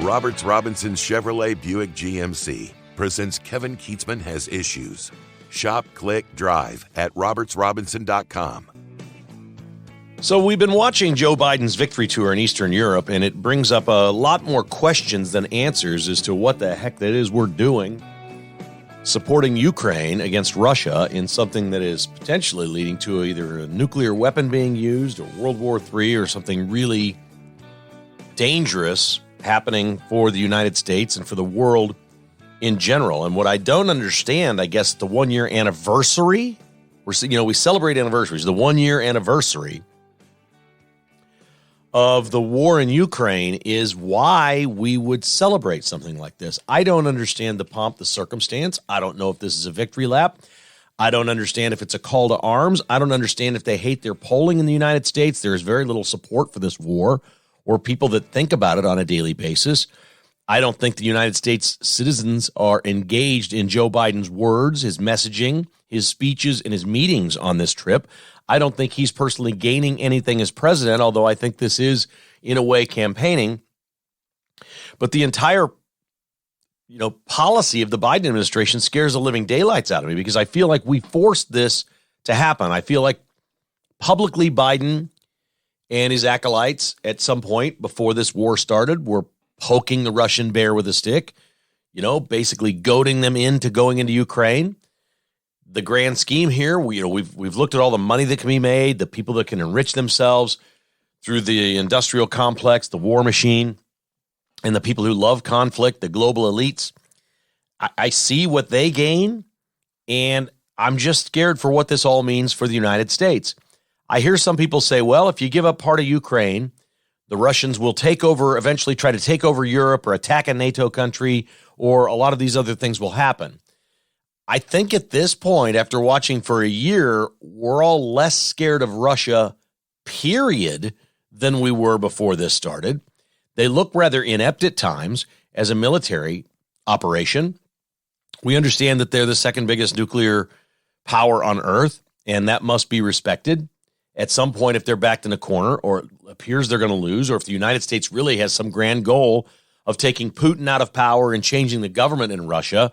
Roberts Robinson Chevrolet Buick GMC presents Kevin Keatsman Has Issues. Shop, click, drive at robertsrobinson.com. So we've been watching Joe Biden's victory tour in Eastern Europe, and it brings up a lot more questions than answers as to what the heck that is we're doing, supporting Ukraine against Russia in something that is potentially leading to either a nuclear weapon being used or World War III or something really dangerous happening for the United States and for the world in general. And what I don't understand, I guess, the 1 year anniversary, we celebrate anniversaries, the 1 year anniversary of the war in Ukraine is why we would celebrate something like this. I don't understand the pomp, the circumstance. I don't know if this is a victory lap. I don't understand if it's a call to arms. I don't understand if they hate their polling in the United States. There is very little support for this war or people that think about it on a daily basis. I don't think the United States citizens are engaged in Joe Biden's words, his messaging, his speeches, and his meetings on this trip. I don't think he's personally gaining anything as president, although I think this is, in a way, campaigning. But the entire, policy of the Biden administration scares the living daylights out of me because I feel like we forced this to happen. I feel like publicly Biden and his acolytes at some point before this war started were poking the Russian bear with a stick, basically goading them into going into Ukraine. The grand scheme here, we've looked at all the money that can be made, the people that can enrich themselves through the industrial complex, the war machine, and the people who love conflict, the global elites. I see what they gain, and I'm just scared for what this all means for the United States. I hear some people say, well, if you give up part of Ukraine, the Russians will eventually try to take over Europe or attack a NATO country, or a lot of these other things will happen. I think at this point, after watching for a year, we're all less scared of Russia, period, than we were before this started. They look rather inept at times as a military operation. We understand that they're the second biggest nuclear power on Earth, and that must be respected. At some point, if they're backed in a corner or it appears they're going to lose, or if the United States really has some grand goal of taking Putin out of power and changing the government in Russia,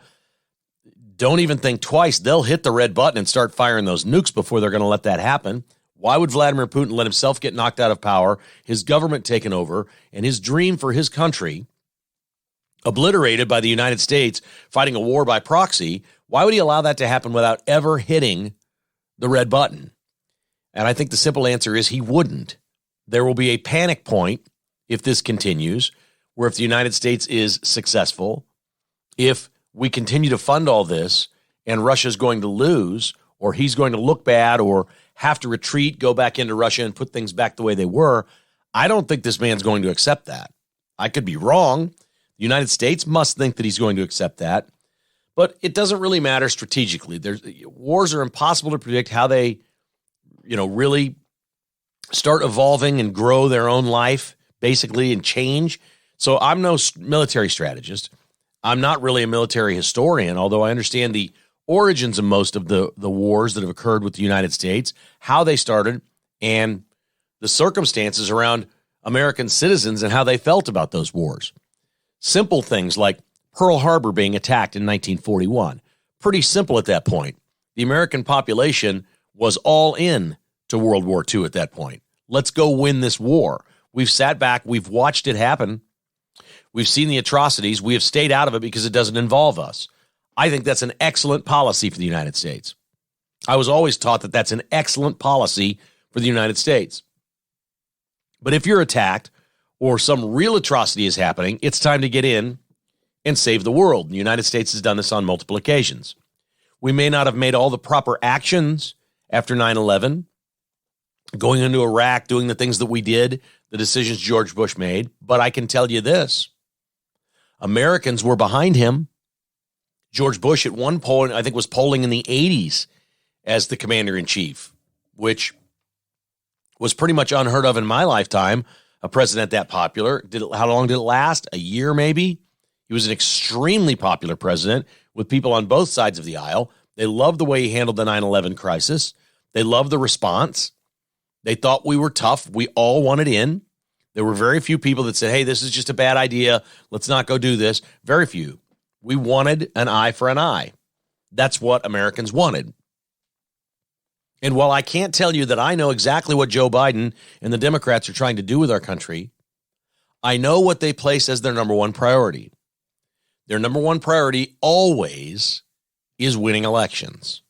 don't even think twice. They'll hit the red button and start firing those nukes before they're going to let that happen. Why would Vladimir Putin let himself get knocked out of power, his government taken over, and his dream for his country obliterated by the United States fighting a war by proxy? Why would he allow that to happen without ever hitting the red button? And I think the simple answer is he wouldn't. There will be a panic point if this continues, where if the United States is successful, if we continue to fund all this and Russia's going to lose, or he's going to look bad or have to retreat, go back into Russia and put things back the way they were, I don't think this man's going to accept that. I could be wrong. The United States must think that he's going to accept that, but it doesn't really matter strategically. Wars are impossible to predict how they, really start evolving and grow their own life, basically, and change. So I'm no military strategist. I'm not really a military historian, although I understand the origins of most of the wars that have occurred with the United States, how they started, and the circumstances around American citizens and how they felt about those wars. Simple things like Pearl Harbor being attacked in 1941. Pretty simple at that point. The American population was all in to World War II at that point. Let's go win this war. We've sat back. We've watched it happen. We've seen the atrocities. We have stayed out of it because it doesn't involve us. I think that's an excellent policy for the United States. I was always taught that that's an excellent policy for the United States. But if you're attacked or some real atrocity is happening, it's time to get in and save the world. The United States has done this on multiple occasions. We may not have made all the proper actions after 9/11, going into Iraq, doing the things that we did, the decisions George Bush made, but I can tell you this. Americans were behind him. George Bush at one point, I think, was polling in the 80s as the commander-in-chief, which was pretty much unheard of in my lifetime, a president that popular. How long did it last? A year, maybe? He was an extremely popular president with people on both sides of the aisle. They loved the way he handled the 9/11 crisis. They loved the response. They thought we were tough. We all wanted in. There were very few people that said, hey, this is just a bad idea. Let's not go do this. Very few. We wanted an eye for an eye. That's what Americans wanted. And while I can't tell you that I know exactly what Joe Biden and the Democrats are trying to do with our country, I know what they place as their number one priority. Their number one priority always is winning elections.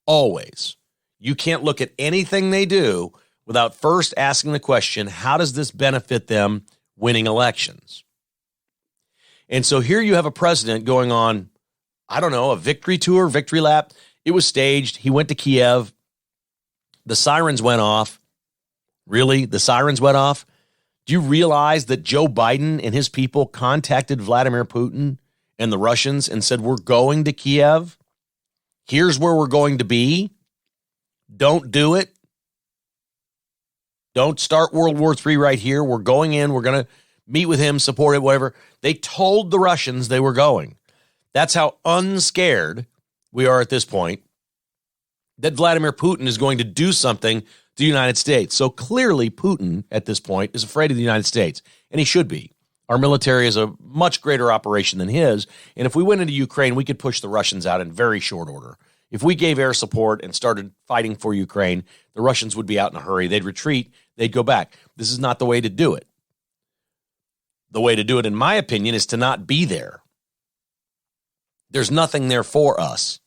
Always. You can't look at anything they do without first asking the question, how does this benefit them winning elections? And so here you have a president going on, I don't know, a victory tour, victory lap. It was staged. He went to Kiev. The sirens went off. Really? The sirens went off? Do you realize that Joe Biden and his people contacted Vladimir Putin and the Russians and said, we're going to Kiev. Here's where we're going to be. Don't do it. Don't start World War III right here. We're going in. We're going to meet with him, support it, whatever. They told the Russians they were going. That's how unscared we are at this point, that Vladimir Putin is going to do something to the United States. So clearly Putin at this point is afraid of the United States, and he should be. Our military is a much greater operation than his, and if we went into Ukraine, we could push the Russians out in very short order. If we gave air support and started fighting for Ukraine, the Russians would be out in a hurry. They'd retreat. They'd go back. This is not the way to do it. The way to do it, in my opinion, is to not be there. There's nothing there for us.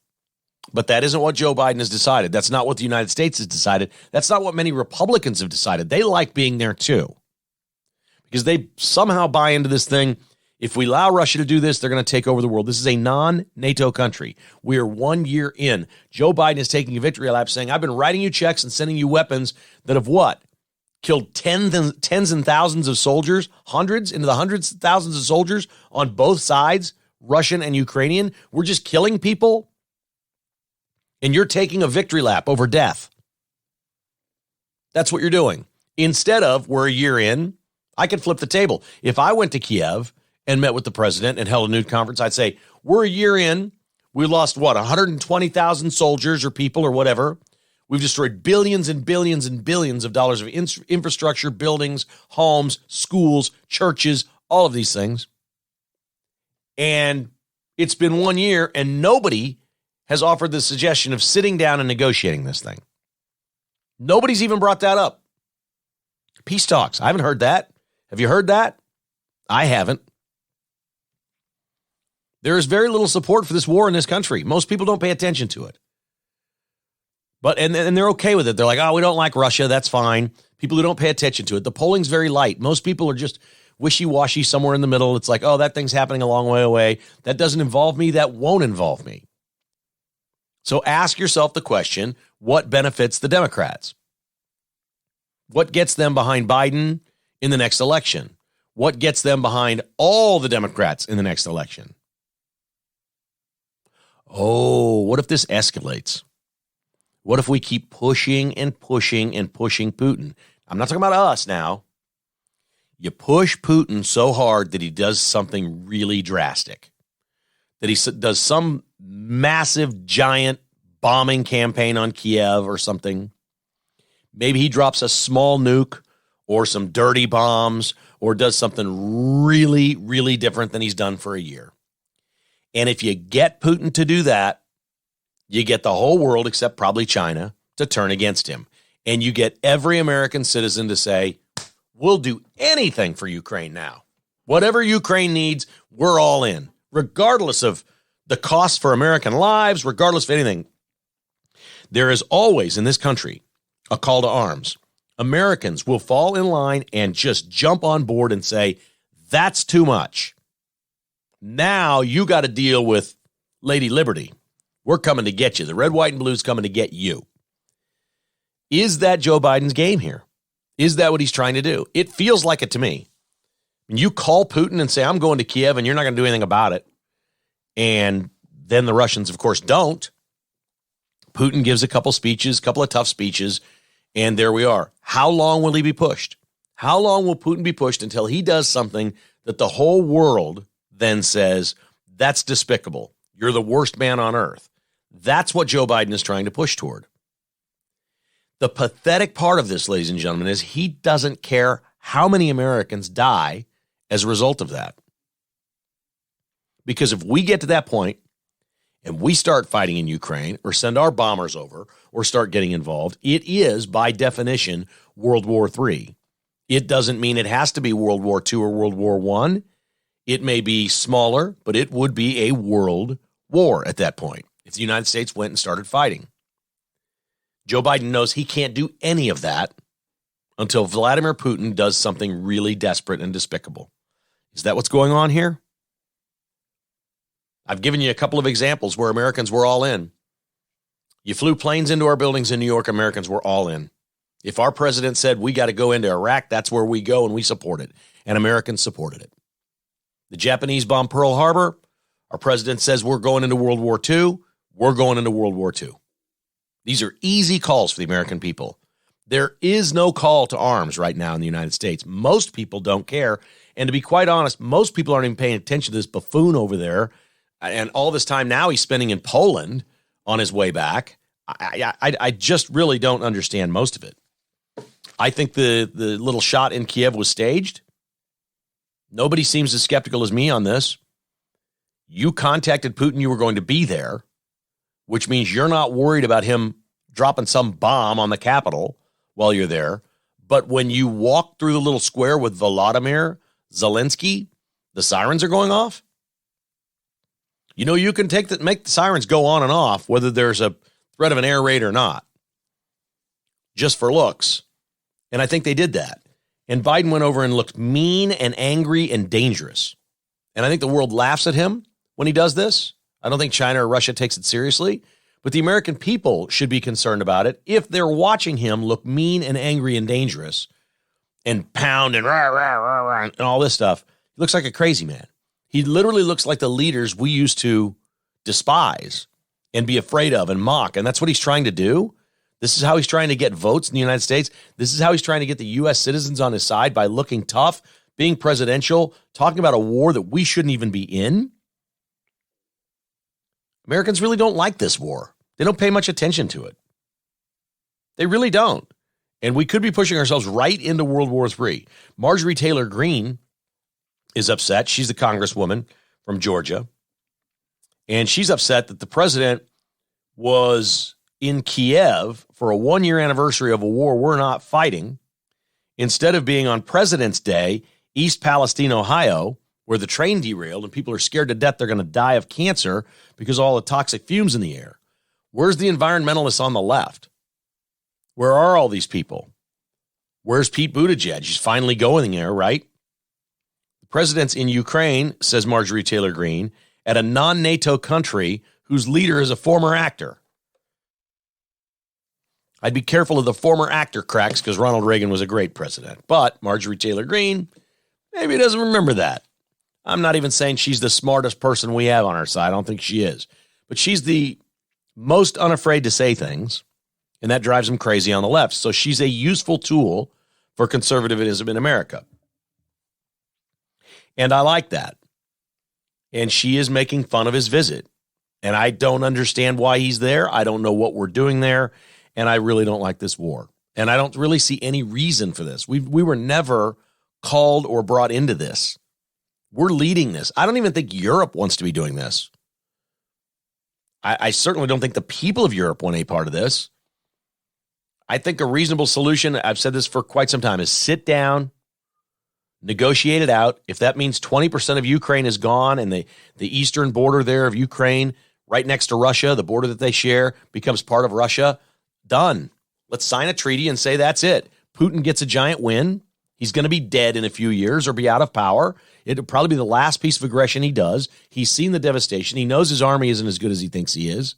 But that isn't what Joe Biden has decided. That's not what the United States has decided. That's not what many Republicans have decided. They like being there too, because they somehow buy into this thing. If we allow Russia to do this, they're going to take over the world. This is a non-NATO country. We are 1 year in. Joe Biden is taking a victory lap saying, I've been writing you checks and sending you weapons that have what? Killed tens and thousands of soldiers, hundreds into the hundreds of thousands of soldiers on both sides, Russian and Ukrainian. We're just killing people. And you're taking a victory lap over death. That's what you're doing. Instead of, we're a year in, I could flip the table. If I went to Kiev and met with the president and held a news conference, I'd say, we're a year in. We lost, 120,000 soldiers or people or whatever. We've destroyed billions and billions and billions of dollars of infrastructure, buildings, homes, schools, churches, all of these things. And it's been 1 year and nobody has offered the suggestion of sitting down and negotiating this thing. Nobody's even brought that up. Peace talks. I haven't heard that. Have you heard that? I haven't. There is very little support for this war in this country. Most people don't pay attention to it. But and they're okay with it. They're like, oh, we don't like Russia. That's fine. People who don't pay attention to it. The polling's very light. Most people are just wishy-washy somewhere in the middle. It's like, oh, that thing's happening a long way away. That doesn't involve me. That won't involve me. So ask yourself the question, what benefits the Democrats? What gets them behind Biden in the next election? What gets them behind all the Democrats in the next election? Oh, what if this escalates? What if we keep pushing and pushing and pushing Putin? I'm not talking about us now. You push Putin so hard that he does something really drastic, that he does some massive, giant bombing campaign on Kiev or something. Maybe he drops a small nuke or some dirty bombs or does something really, really different than he's done for a year. And if you get Putin to do that, you get the whole world, except probably China, to turn against him. And you get every American citizen to say, we'll do anything for Ukraine now. Whatever Ukraine needs, we're all in, regardless of the cost for American lives, regardless of anything. There is always in this country a call to arms. Americans will fall in line and just jump on board and say, that's too much. Now you got to deal with Lady Liberty. We're coming to get you. The red, white, and blue's coming to get you. Is that Joe Biden's game here? Is that what he's trying to do? It feels like it to me. When you call Putin and say, I'm going to Kiev and you're not going to do anything about it, and then the Russians, of course, don't. Putin gives a couple of tough speeches, and there we are. How long will he be pushed? How long will Putin be pushed until he does something that the whole world then says, that's despicable. You're the worst man on earth. That's what Joe Biden is trying to push toward. The pathetic part of this, ladies and gentlemen, is he doesn't care how many Americans die as a result of that. Because if we get to that point and we start fighting in Ukraine or send our bombers over or start getting involved, it is, by definition, World War III. It doesn't mean it has to be World War II or World War I. It may be smaller, but it would be a world war at that point if the United States went and started fighting. Joe Biden knows he can't do any of that until Vladimir Putin does something really desperate and despicable. Is that what's going on here? I've given you a couple of examples where Americans were all in. You flew planes into our buildings in New York, Americans were all in. If our president said we got to go into Iraq, that's where we go, and we support it. And Americans supported it. The Japanese bombed Pearl Harbor. Our president says we're going into World War II. We're going into World War II. These are easy calls for the American people. There is no call to arms right now in the United States. Most people don't care. And to be quite honest, most people aren't even paying attention to this buffoon over there. And all this time now he's spending in Poland on his way back. I just really don't understand most of it. I think the little shot in Kiev was staged. Nobody seems as skeptical as me on this. You contacted Putin, you were going to be there, which means you're not worried about him dropping some bomb on the Capitol while you're there. But when you walk through the little square with Volodymyr Zelensky, the sirens are going off. You know, you can make the sirens go on and off, whether there's a threat of an air raid or not, just for looks. And I think they did that. And Biden went over and looked mean and angry and dangerous. And I think the world laughs at him when he does this. I don't think China or Russia takes it seriously. But the American people should be concerned about it if they're watching him look mean and angry and dangerous and pound and rah, rah, rah, rah, and all this stuff. He looks like a crazy man. He literally looks like the leaders we used to despise and be afraid of and mock. And that's what he's trying to do. This is how he's trying to get votes in the United States. This is how he's trying to get the U.S. citizens on his side by looking tough, being presidential, talking about a war that we shouldn't even be in. Americans really don't like this war. They don't pay much attention to it. They really don't. And we could be pushing ourselves right into World War III. Marjorie Taylor Greene is upset. She's the congresswoman from Georgia. And she's upset that the president was in Kiev for a one-year anniversary of a war we're not fighting, instead of being on President's Day, East Palestine, Ohio, where the train derailed and people are scared to death they're going to die of cancer because of all the toxic fumes in the air. Where's the environmentalists on the left? Where are all these people? Where's Pete Buttigieg? He's finally going there, right? The president's in Ukraine, says Marjorie Taylor Greene, at a non-NATO country whose leader is a former actor. I'd be careful of the former actor cracks because Ronald Reagan was a great president. But Marjorie Taylor Greene maybe doesn't remember that. I'm not even saying she's the smartest person we have on our side. I don't think she is. But she's the most unafraid to say things, and that drives them crazy on the left. So she's a useful tool for conservatism in America. And I like that. And she is making fun of his visit. And I don't understand why he's there. I don't know what we're doing there. And I really don't like this war. And I don't really see any reason for this. We were never called or brought into this. We're leading this. I don't even think Europe wants to be doing this. I certainly don't think the people of Europe want any part of this. I think a reasonable solution, I've said this for quite some time, is sit down, negotiate it out. If that means 20% of Ukraine is gone and the eastern border there of Ukraine, right next to Russia, the border that they share, becomes part of Russia, done. Let's sign a treaty and say that's it. Putin gets a giant win. He's going to be dead in a few years or be out of power. It'll probably be the last piece of aggression he does. He's seen the devastation. He knows his army isn't as good as he thinks he is.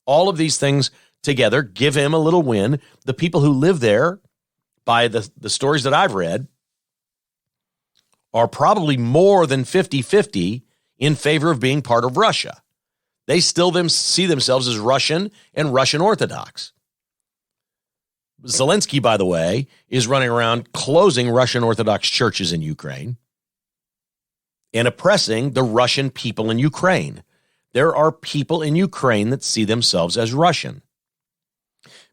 All of these things together give him a little win. The people who live there, by the stories that I've read, are probably more than 50-50 in favor of being part of Russia. They still see themselves as Russian and Russian Orthodox. Zelensky, by the way, is running around closing Russian Orthodox churches in Ukraine and oppressing the Russian people in Ukraine. There are people in Ukraine that see themselves as Russian.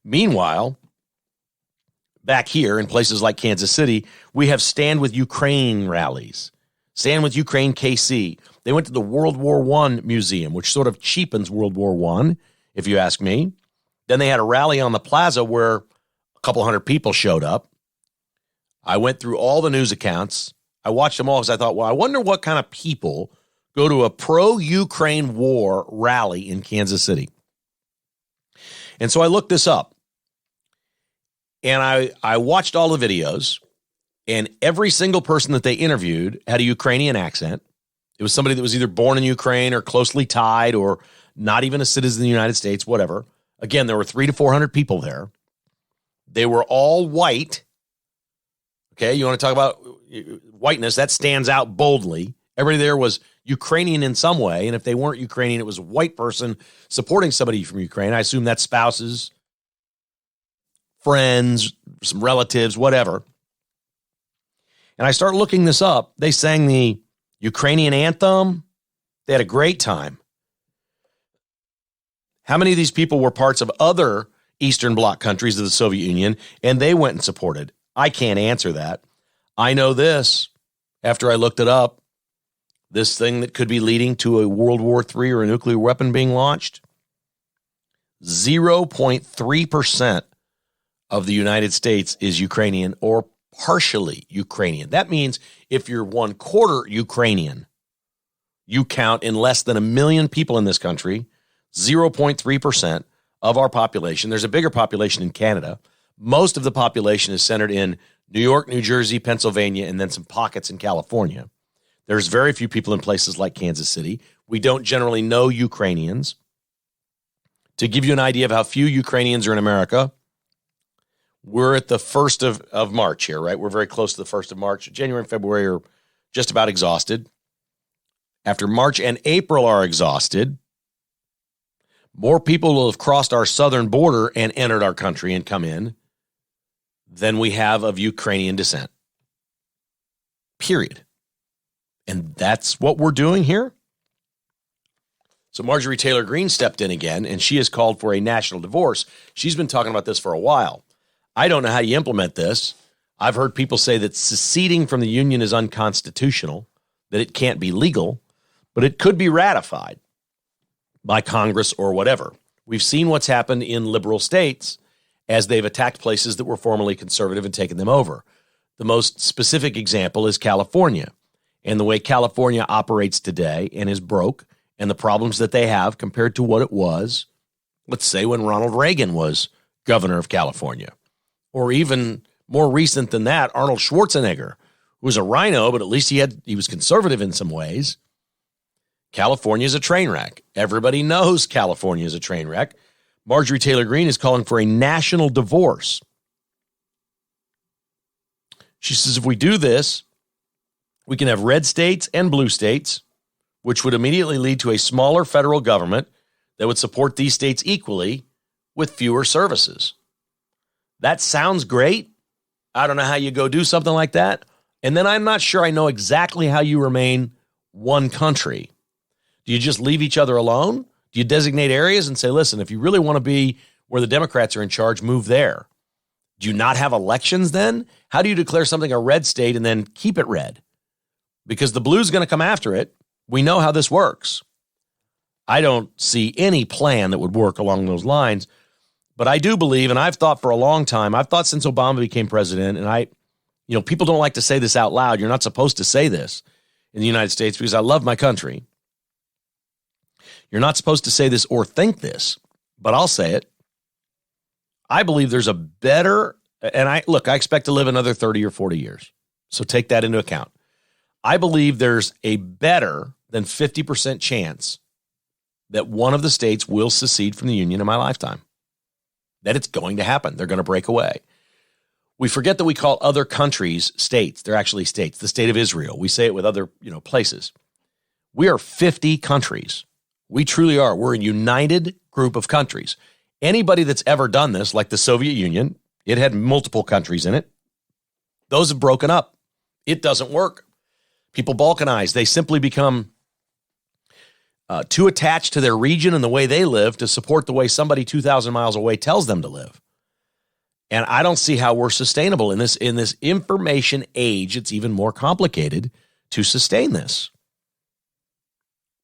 Meanwhile, back here in places like Kansas City, we have Stand With Ukraine rallies. Stand With Ukraine KC. They went to the World War I Museum, which sort of cheapens World War I, if you ask me. Then they had a rally on the plaza where a couple hundred people showed up. I went through all the news accounts. I watched them all because I thought, well, I wonder what kind of people go to a pro-Ukraine war rally in Kansas City. And so I looked this up. And I watched all the videos, and every single person that they interviewed had a Ukrainian accent. It was somebody that was either born in Ukraine or closely tied or not even a citizen of the United States, whatever. Again, there were 300 to 400 people there. They were all white. Okay, you want to talk about whiteness? That stands out boldly. Everybody there was Ukrainian in some way, and if they weren't Ukrainian, it was a white person supporting somebody from Ukraine. I assume that's spouses, friends, some relatives, whatever. And I start looking this up. They sang the Ukrainian anthem. They had a great time. How many of these people were parts of other Eastern Bloc countries of the Soviet Union, and they went and supported? I can't answer that. I know this, after I looked it up, this thing that could be leading to a World War III or a nuclear weapon being launched, 0.3% of the United States is Ukrainian or partially Ukrainian. That means if you're 1/4 Ukrainian, you count in less than 1 million people in this country, 0.3% of our population. There's a bigger population in Canada. Most of the population is centered in New York, New Jersey, Pennsylvania, and then some pockets in California. There's very few people in places like Kansas City. We don't generally know Ukrainians. To give you an idea of how few Ukrainians are in America, we're at the 1st of March here, right? We're very close to the 1st of March. January and February are just about exhausted. After March and April are exhausted, more people will have crossed our southern border and entered our country and come in than we have of Ukrainian descent. Period. And that's what we're doing here. So Marjorie Taylor Greene stepped in again, and she has called for a national divorce. She's been talking about this for a while. I don't know how you implement this. I've heard people say that seceding from the union is unconstitutional, that it can't be legal, but it could be ratified by Congress or whatever. We've seen what's happened in liberal states as they've attacked places that were formerly conservative and taken them over. The most specific example is California, and the way California operates today and is broke, and the problems that they have compared to what it was, let's say, when Ronald Reagan was governor of California. Or even more recent than that, Arnold Schwarzenegger, who was a rhino, but at least he was conservative in some ways. California is a train wreck. Everybody knows California is a train wreck. Marjorie Taylor Greene is calling for a national divorce. She says if we do this, we can have red states and blue states, which would immediately lead to a smaller federal government that would support these states equally with fewer services. That sounds great. I don't know how you go do something like that. And then I'm not sure I know exactly how you remain one country. Do you just leave each other alone? Do you designate areas and say, listen, if you really want to be where the Democrats are in charge, move there? Do you not have elections then? How do you declare something a red state and then keep it red? Because the blue's going to come after it. We know how this works. I don't see any plan that would work along those lines. But I do believe, and I've thought for a long time, I've thought since Obama became president, and people don't like to say this out loud. You're not supposed to say this in the United States because I love my country. You're not supposed to say this or think this, but I'll say it. I believe there's a better, and I expect to live another 30 or 40 years. So take that into account. I believe there's a better than 50% chance that one of the states will secede from the union in my lifetime. That it's going to happen. They're going to break away. We forget that we call other countries states. They're actually states. The state of Israel. We say it with other, places. We are 50 countries. We truly are. We're a united group of countries. Anybody that's ever done this, like the Soviet Union, it had multiple countries in it. Those have broken up. It doesn't work. People balkanize. They simply become too attached to their region and the way they live to support the way somebody 2,000 miles away tells them to live. And I don't see how we're sustainable in this information age. It's even more complicated to sustain this.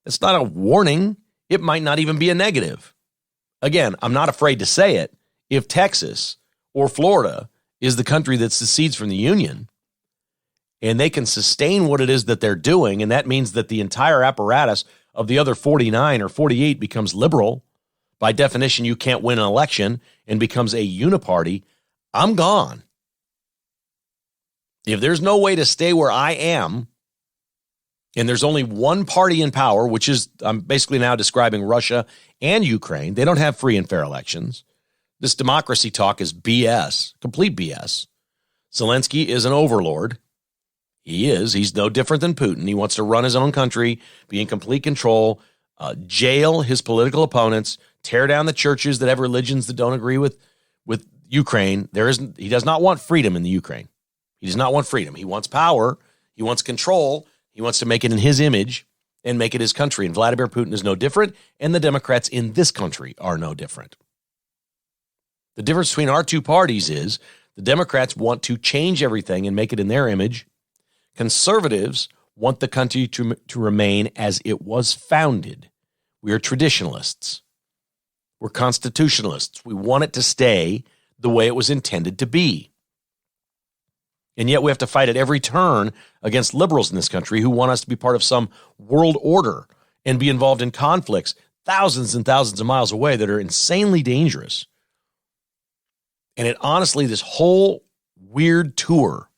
It's not a warning. It might not even be a negative. Again, I'm not afraid to say it. If Texas or Florida is the country that secedes from the Union, and they can sustain what it is that they're doing, and that means that the entire apparatus of the other 49 or 48 becomes liberal, by definition, you can't win an election, and becomes a uniparty, I'm gone. If there's no way to stay where I am, and there's only one party in power, which is, I'm basically now describing Russia and Ukraine. They don't have free and fair elections. This democracy talk is BS, complete BS. Zelensky is an overlord. He is. He's no different than Putin. He wants to run his own country, be in complete control, jail his political opponents, tear down the churches that have religions that don't agree with Ukraine. He does not want freedom in the Ukraine. He does not want freedom. He wants power. He wants control. He wants to make it in his image and make it his country. And Vladimir Putin is no different, and the Democrats in this country are no different. The difference between our two parties is the Democrats want to change everything and make it in their image. Conservatives want the country to remain as it was founded. We are traditionalists. We're constitutionalists. We want it to stay the way it was intended to be. And yet we have to fight at every turn against liberals in this country who want us to be part of some world order and be involved in conflicts thousands and thousands of miles away that are insanely dangerous. And it honestly, this whole weird tour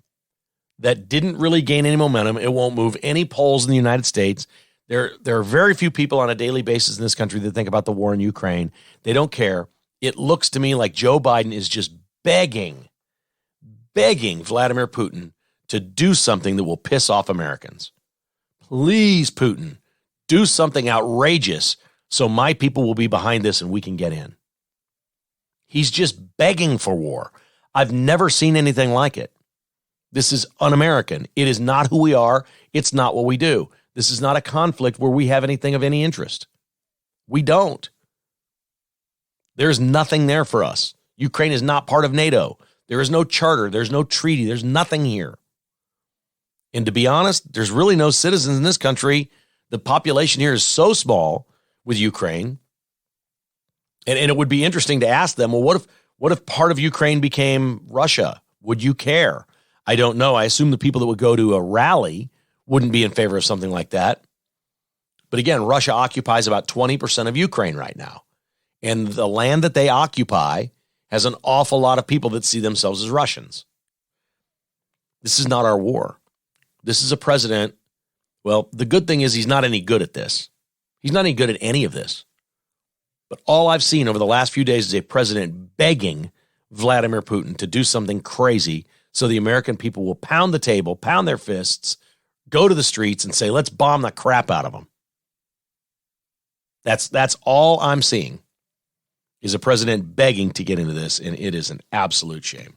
that didn't really gain any momentum, it won't move any polls in the United States. There are very few people on a daily basis in this country that think about the war in Ukraine. They don't care. It looks to me like Joe Biden is just begging Vladimir Putin to do something that will piss off Americans. Please, Putin, do something outrageous so my people will be behind this and we can get in. He's just begging for war. I've never seen anything like it. This is un-American. It is not who we are. It's not what we do. This is not a conflict where we have anything of any interest. We don't. There's nothing there for us. Ukraine is not part of NATO. There is no charter. There's no treaty. There's nothing here. And to be honest, there's really no citizens in this country. The population here is so small with Ukraine. And it would be interesting to ask them, well, what if part of Ukraine became Russia? Would you care? I don't know. I assume the people that would go to a rally wouldn't be in favor of something like that. But again, Russia occupies about 20% of Ukraine right now. And the land that they occupy has an awful lot of people that see themselves as Russians. This is not our war. This is a president. Well, the good thing is he's not any good at this. He's not any good at any of this. But all I've seen over the last few days is a president begging Vladimir Putin to do something crazy so the American people will pound the table, pound their fists, go to the streets and say, let's bomb the crap out of them. That's all I'm seeing is a president begging to get into this, and it is an absolute shame.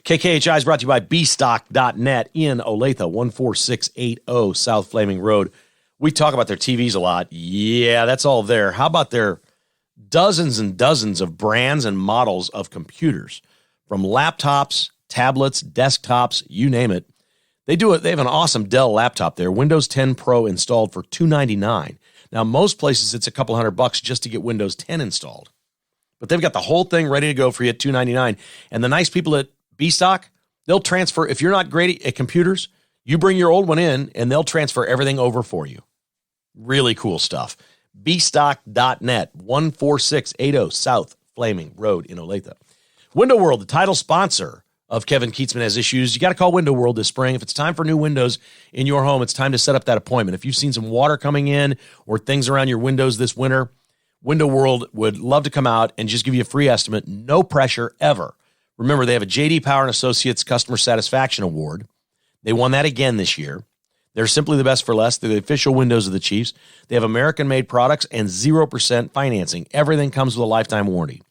KKHI is brought to you by bstock.net in Olathe, 14680 South Flaming Road. We talk about their TVs a lot. Yeah, that's all there. How about their dozens and dozens of brands and models of computers, from laptops, tablets, desktops, you name it. They do it. They have an awesome Dell laptop there, Windows 10 Pro installed for $299. Now, most places it's a couple $100 just to get Windows 10 installed. But they've got the whole thing ready to go for you at $299. And the nice people at bstock, they'll transfer. If you're not great at computers, you bring your old one in and they'll transfer everything over for you. Really cool stuff. bstock.net, 14680 South Flaming Road in Olathe. Window World, the title sponsor of Kevin Keatsman Has Issues. You got to call Window World this spring. If it's time for new windows in your home, it's time to set up that appointment. If you've seen some water coming in or things around your windows this winter, Window World would love to come out and just give you a free estimate. No pressure ever. Remember, they have a J.D. Power and Associates Customer Satisfaction Award. They won that again this year. They're simply the best for less. They're the official windows of the Chiefs. They have American-made products and 0% financing. Everything comes with a lifetime warranty.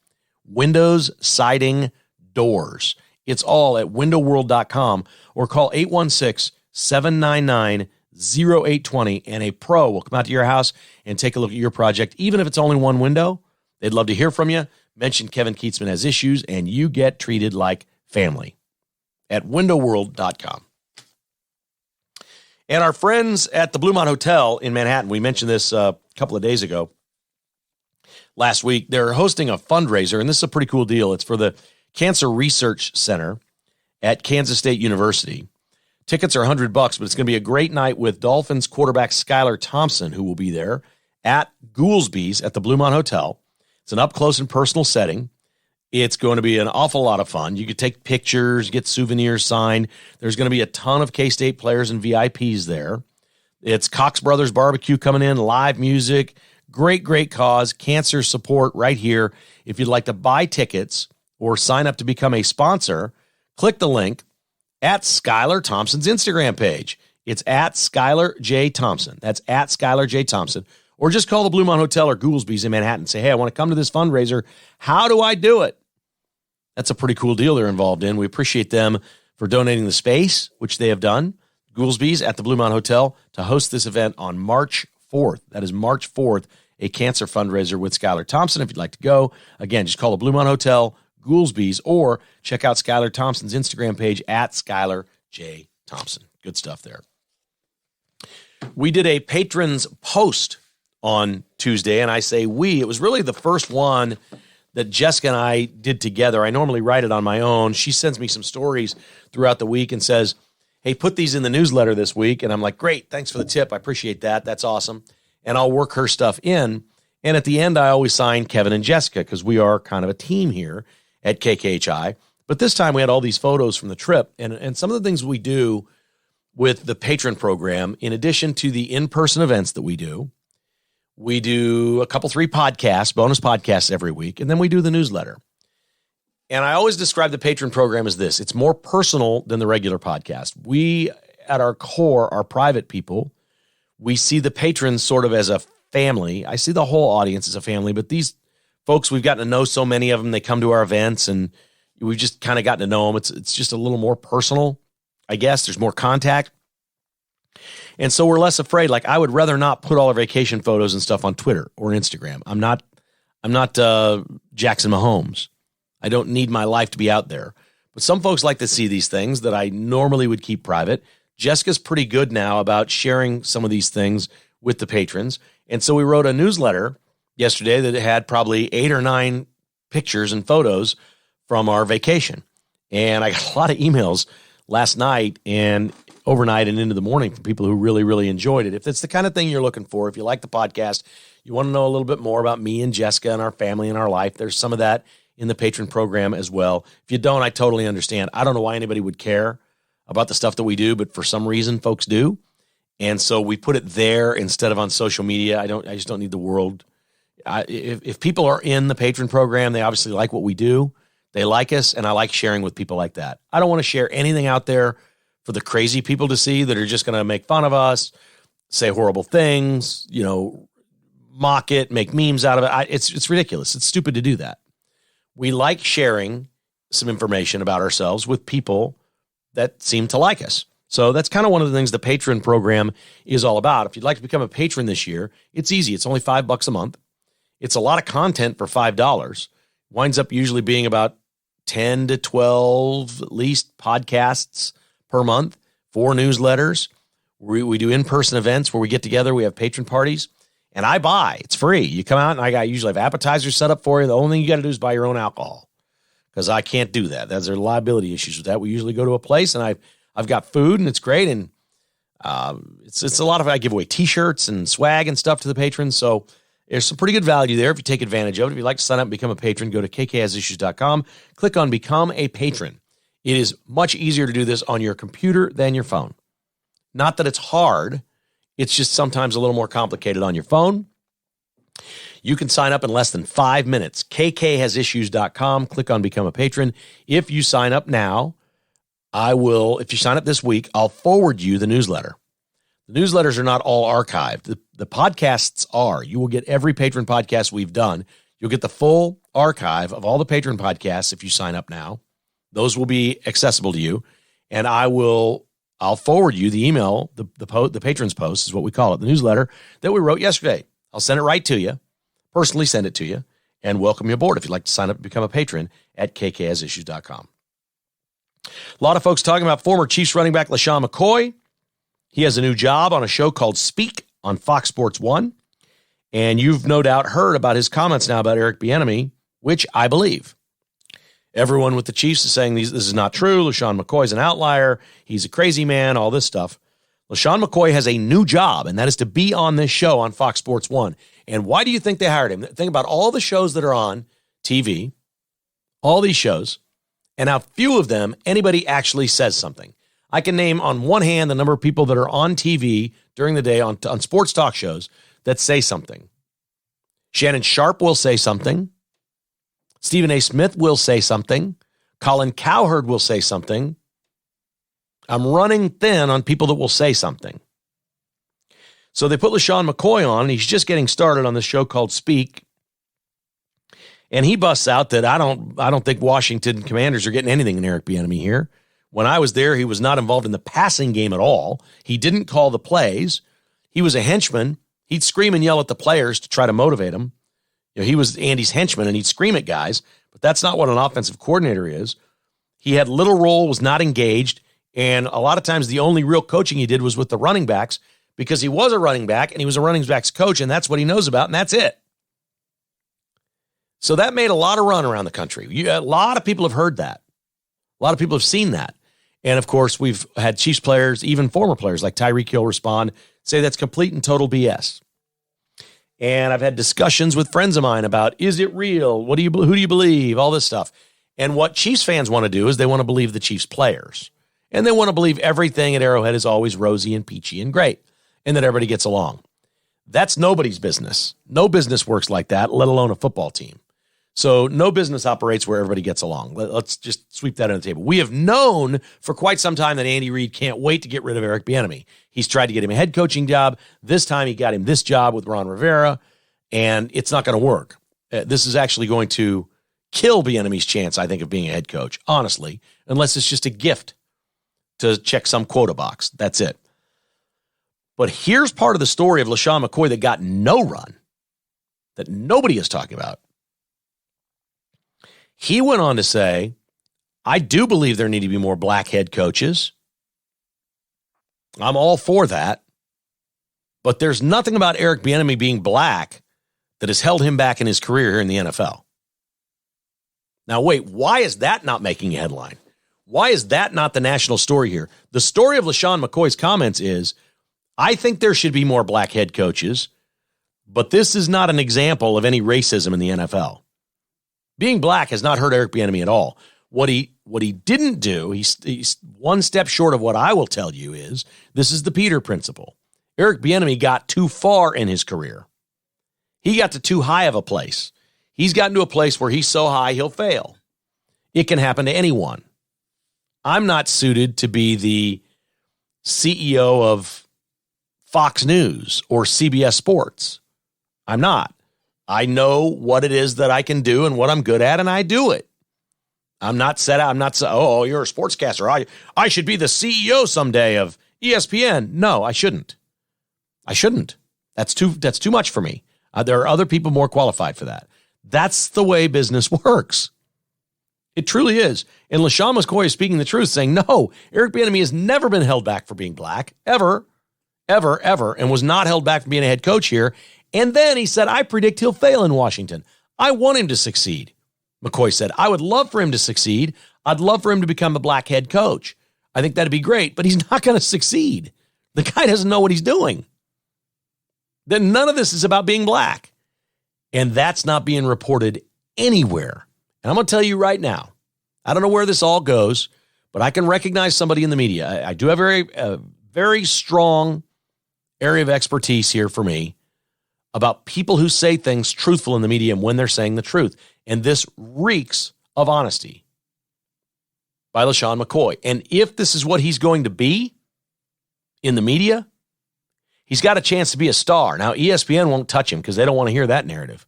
Windows, siding, doors. It's all at windowworld.com or call 816-799-0820 and a pro will come out to your house and take a look at your project. Even if it's only one window, they'd love to hear from you. Mention Kevin Keatsman Has Issues, and you get treated like family at windowworld.com. And our friends at the Bluemont Hotel in Manhattan, we mentioned this a couple of days ago, last week, they're hosting a fundraiser, and this is a pretty cool deal. It's for the Cancer Research Center at Kansas State University. Tickets are $100, but it's going to be a great night with Dolphins quarterback Skylar Thompson, who will be there at Goolsby's at the Bluemont Hotel. It's an up-close and personal setting. It's going to be an awful lot of fun. You could take pictures, get souvenirs signed. There's going to be a ton of K-State players and VIPs there. It's Cox Brothers Barbecue coming in, live music, great, great cause, cancer support right here. If you'd like to buy tickets or sign up to become a sponsor, click the link at Skylar Thompson's Instagram page. It's at Skylar J. Thompson. That's at Skylar J. Thompson. Or just call the Bluemont Hotel or Goolsby's in Manhattan and say, hey, I want to come to this fundraiser. How do I do it? That's a pretty cool deal they're involved in. We appreciate them for donating the space, which they have done. Goolsby's at the Bluemont Hotel to host this event on March 4th. That is March 4th, a cancer fundraiser with Skylar Thompson. If you'd like to go, again, just call the Bluemont Hotel, Goolsby's, or check out Skylar Thompson's Instagram page at Skylar J. Thompson. Good stuff there. We did a patrons post on Tuesday, and I say we. It was really the first one that Jessica and I did together. I normally write it on my own. She sends me some stories throughout the week and says, hey, put these in the newsletter this week. And I'm like, great, thanks for the tip. I appreciate that. That's awesome. And I'll work her stuff in. And at the end, I always sign Kevin and Jessica because we are kind of a team here at KKHI. But this time we had all these photos from the trip. And some of the things we do with the patron program, in addition to the in-person events that we do a couple, 3 podcasts, bonus podcasts every week, and then we do the newsletter. And I always describe the patron program as this. It's more personal than the regular podcast. We, at our core, are private people. We see the patrons sort of as a family. I see the whole audience as a family, but these folks, we've gotten to know so many of them. They come to our events, and we've just kind of gotten to know them. It's just a little more personal, I guess. There's more contact. And so we're less afraid. Like, I would rather not put all our vacation photos and stuff on Twitter or Instagram. I'm not Jackson Mahomes. I don't need my life to be out there. But some folks like to see these things that I normally would keep private. Jessica's pretty good now about sharing some of these things with the patrons. And so we wrote a newsletter yesterday that had probably 8 or 9 pictures and photos from our vacation. And I got a lot of emails last night and overnight and into the morning from people who really, really enjoyed it. If it's the kind of thing you're looking for, if you like the podcast, you want to know a little bit more about me and Jessica and our family and our life, there's some of that in the patron program as well. If you don't, I totally understand. I don't know why anybody would care about the stuff that we do, but for some reason folks do. And so we put it there instead of on social media. I just don't need the world. If people are in the patron program, they obviously like what we do. They like us, and I like sharing with people like that. I don't want to share anything out there for the crazy people to see that are just going to make fun of us, say horrible things, mock it, make memes out of it. It's ridiculous. It's stupid to do that. We like sharing some information about ourselves with people that seem to like us. So that's kind of one of the things the patron program is all about. If you'd like to become a patron this year, it's easy. It's only $5 a month. It's a lot of content for $5. Winds up usually being about 10 to 12, at least, podcasts per month, 4 newsletters. We do in-person events where we get together. We have patron parties. And I buy. It's free. You come out, and I usually have appetizers set up for you. The only thing you got to do is buy your own alcohol, because I can't do that. There's liability issues with that. We usually go to a place, and I've got food, and it's great. And it's a lot of, I give away T-shirts and swag and stuff to the patrons. So there's some pretty good value there if you take advantage of it. If you'd like to sign up and become a patron, go to kkhasissues.com. Click on Become a Patron. It is much easier to do this on your computer than your phone. Not that it's hard. It's just sometimes a little more complicated on your phone. You can sign up in less than 5 minutes. kkhasissues.com. Click on Become a Patron. If you sign up now, if you sign up this week, I'll forward you the newsletter. The newsletters are not all archived. The podcasts are. You will get every patron podcast we've done. You'll get the full archive of all the patron podcasts if you sign up now. Those will be accessible to you. And I'll forward you the email, the patrons post is what we call it, the newsletter that we wrote yesterday. I'll send it right to you, personally send it to you. and welcome you aboard if you'd like to sign up and become a patron at kkasissues.com. A lot of folks talking about former Chiefs running back LeSean McCoy. He has a new job on a show called Speak on Fox Sports 1. And you've no doubt heard about his comments now about Eric Bieniemy, which I believe. Everyone with the Chiefs is saying this is not true. LeSean McCoy's an outlier. He's a crazy man, all this stuff. LeSean McCoy has a new job, and that is to be on this show on Fox Sports 1. And why do you think they hired him? Think about all the shows that are on TV, all these shows, and how few of them anybody actually says something. I can name on one hand the number of people that are on TV during the day on sports talk shows that say something. Shannon Sharp will say something. Stephen A. Smith will say something. Colin Cowherd will say something. I'm running thin on people that will say something. So they put LeSean McCoy on, and he's just getting started on this show called Speak. And he busts out that I don't think Washington Commanders are getting anything in Eric Bieniemy here. When I was there, he was not involved in the passing game at all. He didn't call the plays. He was a henchman. He'd scream and yell at the players to try to motivate them. You know, he was Andy's henchman, and he'd scream at guys, but that's not what an offensive coordinator is. He had little role, was not engaged, and a lot of times the only real coaching he did was with the running backs because he was a running back, and he was a running backs coach, and that's what he knows about, and that's it. So that made a lot of run around the country. A lot of people have heard that. A lot of people have seen that. And, of course, we've had Chiefs players, even former players like Tyreek Hill respond, say that's complete and total BS. And I've had discussions with friends of mine about, is it real? Who do you believe? All this stuff. And what Chiefs fans want to do is they want to believe the Chiefs players. And they want to believe everything at Arrowhead is always rosy and peachy and great, and that everybody gets along. That's nobody's business. No business works like that, let alone a football team. So no business operates where everybody gets along. Let's just sweep that on the table. We have known for quite some time that Andy Reid can't wait to get rid of Eric Bieniemy. He's tried to get him a head coaching job. This time he got him this job with Ron Rivera, and it's not going to work. This is actually going to kill Bieniemy's chance, I think, of being a head coach, honestly, unless it's just a gift to check some quota box. That's it. But here's part of the story of LeSean McCoy that got no run, that nobody is talking about. He went on to say, I do believe there need to be more black head coaches. I'm all for that. But there's nothing about Eric Bieniemy being black that has held him back in his career here in the NFL. Now, wait, why is that not making a headline? Why is that not the national story here? The story of LeSean McCoy's comments is, I think there should be more black head coaches, but this is not an example of any racism in the NFL. Being black has not hurt Eric Bieniemy at all. What he didn't do, he's one step short of what I will tell you is, this is the Peter principle. Eric Bieniemy got too far in his career. He got to too high of a place. He's gotten to a place where he's so high he'll fail. It can happen to anyone. I'm not suited to be the CEO of Fox News or CBS Sports. I'm not. I know what it is that I can do and what I'm good at, and I do it. I'm not oh, you're a sportscaster. I should be the CEO someday of ESPN. No, I shouldn't. That's too much for me. There are other people more qualified for that. That's the way business works. It truly is. And LeSean McCoy is speaking the truth, saying, no, Eric Bieniemy has never been held back for being black, ever, and was not held back from being a head coach here. And then he said, I predict he'll fail in Washington. I want him to succeed. McCoy said, I would love for him to succeed. I'd love for him to become a black head coach. I think that'd be great, but he's not going to succeed. The guy doesn't know what he's doing. Then none of this is about being black. And that's not being reported anywhere. And I'm going to tell you right now, I don't know where this all goes, but I can recognize somebody in the media. I do have a very strong area of expertise here for me about people who say things truthful in the media and when they're saying the truth. And this reeks of honesty by LeSean McCoy. And if this is what he's going to be in the media, he's got a chance to be a star. Now, ESPN won't touch him because they don't want to hear that narrative.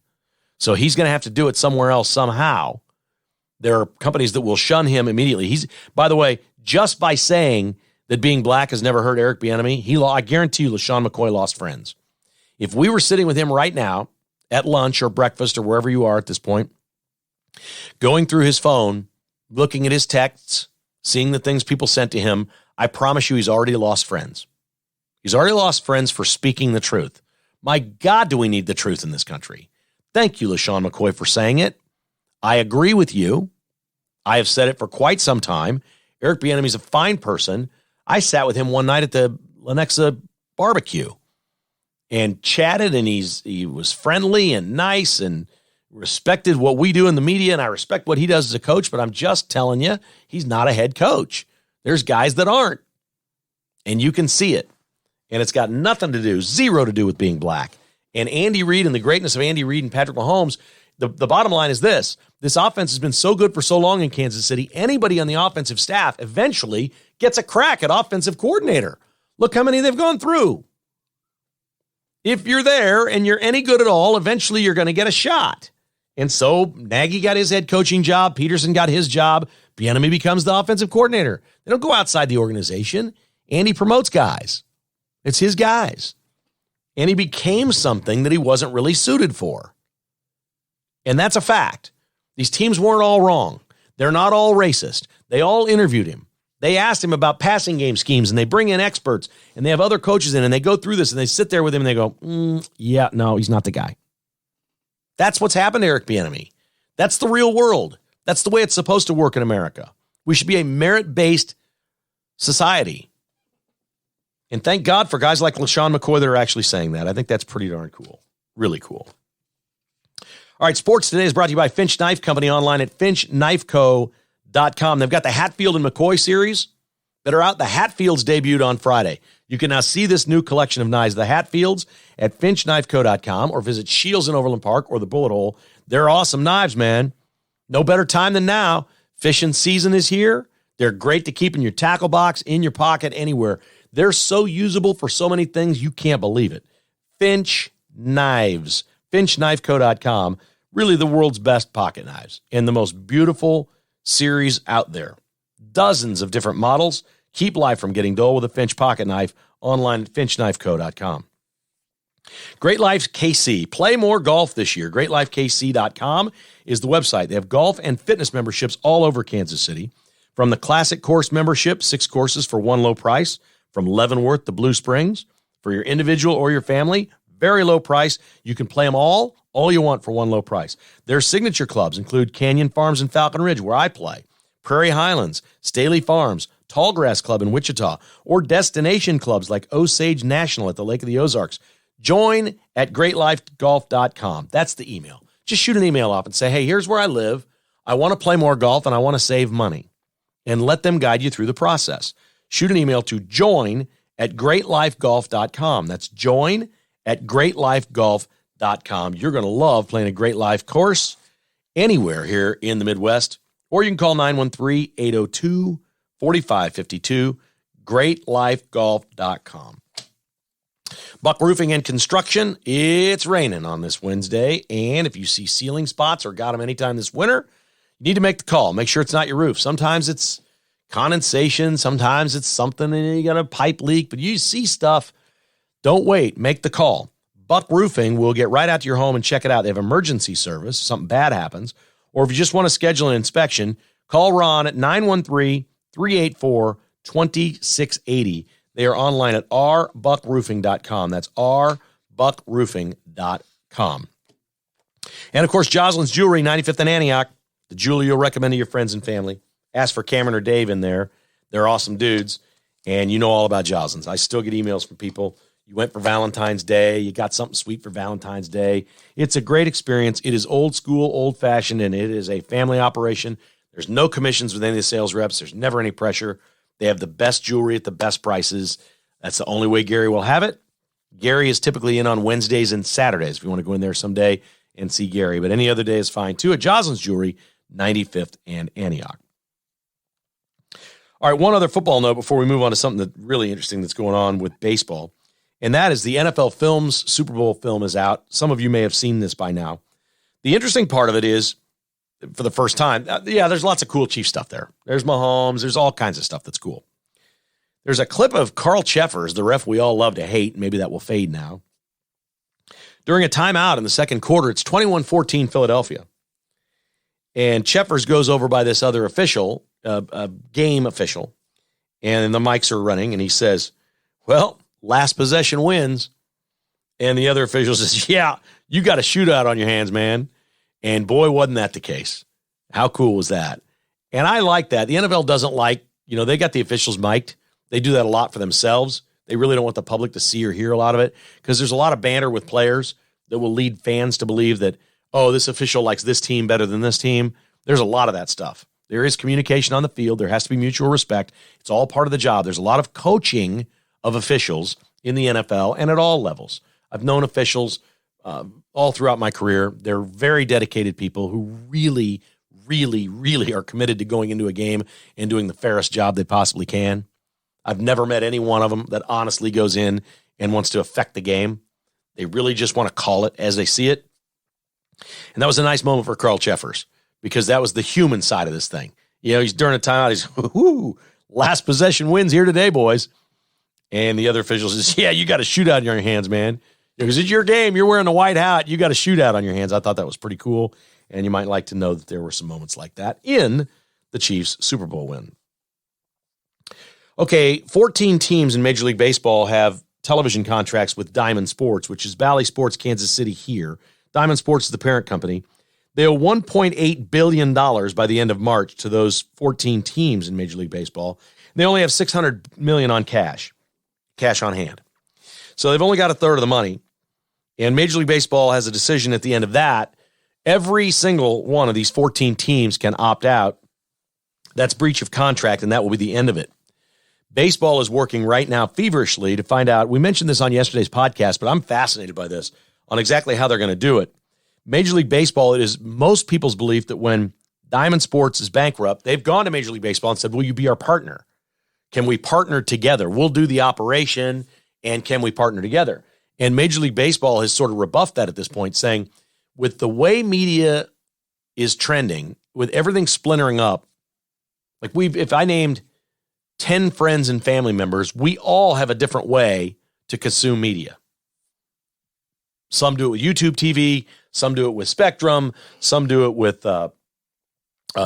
So he's going to have to do it somewhere else somehow. There are companies that will shun him immediately. By the way, just by saying that being black has never hurt Eric Bieniemy, I guarantee you LeSean McCoy lost friends. If we were sitting with him right now at lunch or breakfast or wherever you are at this point, going through his phone, looking at his texts, seeing the things people sent to him, I promise you he's already lost friends. He's already lost friends for speaking the truth. My God, do we need the truth in this country? Thank you, LeSean McCoy, for saying it. I agree with you. I have said it for quite some time. Eric Bieniemy is a fine person. I sat with him one night at the Lenexa barbecue and chatted, and he was friendly and nice and respected what we do in the media, and I respect what he does as a coach, but I'm just telling you, he's not a head coach. There's guys that aren't, and you can see it, and it's got nothing to do, zero to do with being black. And Andy Reid and the greatness of Andy Reid and Patrick Mahomes, the bottom line is this offense has been so good for so long in Kansas City, anybody on the offensive staff eventually gets a crack at offensive coordinator. Look how many they've gone through. If you're there and you're any good at all, eventually you're going to get a shot. And so Nagy got his head coaching job. Peterson got his job. Bieniemy becomes the offensive coordinator. They don't go outside the organization. Andy promotes guys. It's his guys. And he became something that he wasn't really suited for. And that's a fact. These teams weren't all wrong. They're not all racist. They all interviewed him. They asked him about passing game schemes, and they bring in experts, and they have other coaches in, and they go through this, and they sit there with him, and they go, yeah, no, he's not the guy. That's what's happened to Eric Bieniemy. That's the real world. That's the way it's supposed to work in America. We should be a merit-based society. And thank God for guys like LeSean McCoy that are actually saying that. I think that's pretty darn cool. Really cool. All right, Sports Today is brought to you by Finch Knife Company online at finchknifeco.com. They've got the Hatfield and McCoy series that are out. The Hatfields debuted on Friday. You can now see this new collection of knives, the Hatfields, at finchknifeco.com or visit Shields in Overland Park or the Bullet Hole. They're awesome knives, man. No better time than now. Fishing season is here. They're great to keep in your tackle box, in your pocket, anywhere. They're so usable for so many things, you can't believe it. Finch Knives, finchknifeco.com. Really the world's best pocket knives and the most beautiful series out there. Dozens of different models. Keep life from getting dull with a Finch pocket knife online at finchknifeco.com. Great Life KC. Play more golf this year. GreatLifeKC.com is the website. They have golf and fitness memberships all over Kansas City. From the Classic Course membership, 6 courses for one low price, from Leavenworth to Blue Springs. For your individual or your family, very low price. You can play them all you want for one low price. Their signature clubs include Canyon Farms and Falcon Ridge, where I play, Prairie Highlands, Staley Farms, Tallgrass Club in Wichita, or destination clubs like Osage National at the Lake of the Ozarks. Join at greatlifegolf.com. That's the email. Just shoot an email off and say, hey, here's where I live. I want to play more golf and I want to save money. And let them guide you through the process. Shoot an email to join at greatlifegolf.com. That's join at greatlifegolf.com. You're going to love playing a Great Life course anywhere here in the Midwest. Or you can call 913-802-4552, greatlifegolf.com. Buck Roofing and Construction, it's raining on this Wednesday. And if you see ceiling spots or got them anytime this winter, you need to make the call. Make sure it's not your roof. Sometimes it's condensation. Sometimes it's something and you got a pipe leak. But you see stuff, don't wait. Make the call. Buck Roofing will get right out to your home and check it out. They have emergency service. Something bad happens. Or if you just want to schedule an inspection, call Ron at 913-384-2680. They are online at rbuckroofing.com. That's rbuckroofing.com. And, of course, Jocelyn's Jewelry, 95th and Antioch, the jewelry you'll recommend to your friends and family. Ask for Cameron or Dave in there. They're awesome dudes, and you know all about Jocelyn's. I still get emails from people. You went for Valentine's Day. You got something sweet for Valentine's Day. It's a great experience. It is old school, old-fashioned, and it is a family operation. There's no commissions with any of the sales reps. There's never any pressure. They have the best jewelry at the best prices. That's the only way Gary will have it. Gary is typically in on Wednesdays and Saturdays if you want to go in there someday and see Gary. But any other day is fine, too, at Jocelyn's Jewelry, 95th and Antioch. All right, one other football note before we move on to something that's really interesting that's going on with baseball, and that is the NFL Films Super Bowl film is out. Some of you may have seen this by now. The interesting part of it is, for the first time, there's lots of cool Chief stuff there. There's Mahomes. There's all kinds of stuff that's cool. There's a clip of Carl Cheffers, the ref we all love to hate. Maybe that will fade now. During a timeout in the second quarter, it's 21-14 Philadelphia. And Cheffers goes over by this other official, a game official, and the mics are running, and he says, well, last possession wins. And the other official says, yeah, you got a shootout on your hands, man. And boy, wasn't that the case. How cool was that? And I like that. The NFL doesn't like, they got the officials mic'd. They do that a lot for themselves. They really don't want the public to see or hear a lot of it because there's a lot of banter with players that will lead fans to believe that, oh, this official likes this team better than this team. There's a lot of that stuff. There is communication on the field. There has to be mutual respect. It's all part of the job. There's a lot of coaching of officials in the NFL and at all levels. I've known officials all throughout my career. They're very dedicated people who really, really, really are committed to going into a game and doing the fairest job they possibly can. I've never met any one of them that honestly goes in and wants to affect the game. They really just want to call it as they see it. And that was a nice moment for Carl Cheffers because that was the human side of this thing. He's during a timeout. He's, last possession wins here today, boys. And the other official says, yeah, you got a shootout on your hands, man. Because it's your game. You're wearing a white hat. You got a shootout on your hands. I thought that was pretty cool. And you might like to know that there were some moments like that in the Chiefs' Super Bowl win. Okay, 14 teams in Major League Baseball have television contracts with Diamond Sports, which is Bally Sports Kansas City here. Diamond Sports is the parent company. They owe $1.8 billion by the end of March to those 14 teams in Major League Baseball. They only have $600 million on cash on hand. So they've only got a third of the money. And Major League Baseball has a decision at the end of that. Every single one of these 14 teams can opt out. That's breach of contract, and that will be the end of it. Baseball is working right now feverishly to find out. We mentioned this on yesterday's podcast, but I'm fascinated by this on exactly how they're going to do it. Major League Baseball, it is most people's belief that when Diamond Sports is bankrupt, they've gone to Major League Baseball and said, will you be our partner? Can we partner together? We'll do the operation, and can we partner together? And Major League Baseball has sort of rebuffed that at this point, saying, with the way media is trending, with everything splintering up, like if I named 10 friends and family members, we all have a different way to consume media. Some do it with YouTube TV, some do it with Spectrum, some do it with